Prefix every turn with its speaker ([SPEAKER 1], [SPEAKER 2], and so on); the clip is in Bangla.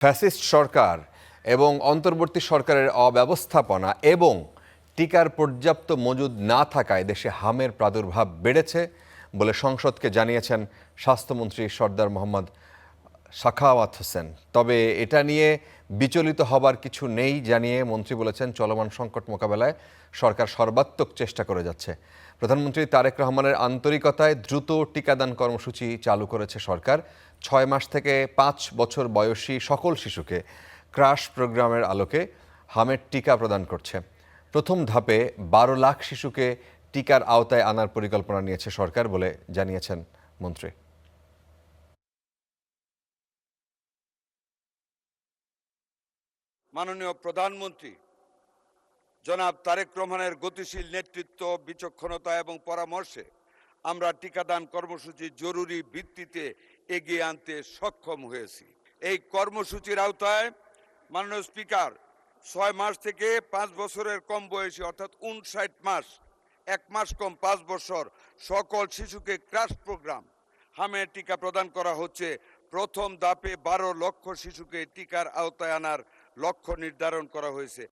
[SPEAKER 1] ফ্যাসিস্ট সরকার এবং অন্তর্বর্তী সরকারের অব্যবস্থাপনা এবং টিকার পর্যাপ্ত মজুদ না থাকায় দেশে হামের প্রাদুর্ভাব বেড়েছে বলে সংসদকে জানিয়েছেন স্বাস্থ্যমন্ত্রী সরদার মোহাম্মদ সাখাওয়াত হোসেন। তবে এটা নিয়ে বিচলিত হবার কিছু নেই জানিয়ে মন্ত্রী বলেছেন, চলমান সংকট মোকাবেলায় সরকার সর্বাত্মক চেষ্টা করে যাচ্ছে। প্রধানমন্ত্রী তারেক রহমানের আন্তরিকতায় দ্রুত টিকাদান কর্মসূচি চালু করেছে সরকার। 6 মাস থেকে 5 বছর বয়সী সকল শিশুকে ক্রাশ প্রোগ্রামের আলোকে হামের টিকা প্রদান করছে। প্রথম ধাপে 12 লাখ শিশুকে টিকার আওতায় আনার পরিকল্পনা নিয়েছে সরকার বলে জানিয়েছেন মন্ত্রী।
[SPEAKER 2] মাননীয় প্রধানমন্ত্রী জনাব তারেক রহমানের গতিশীল নেতৃত্ব, বিচক্ষণতা এবং পরামর্শে আমরা টিকাদান কর্মসূচি জরুরি ভিত্তিতে এগিয়ে আনতে সক্ষম হয়েছি। এই কর্মসূচির আওতায় মাননীয় স্পিকার 6 মাস থেকে 5 বছরের কম বয়সী অর্থাৎ 59 মাস, 1 মাস কম 5 বছর সকল শিশুকে ক্রাশ প্রোগ্রাম হামের টিকা প্রদান করা হচ্ছে। প্রথম ধাপে 12 লক্ষ শিশুকে টিকার আওতায় আনার লক্ষ্য নির্ধারণ করা হয়েছে।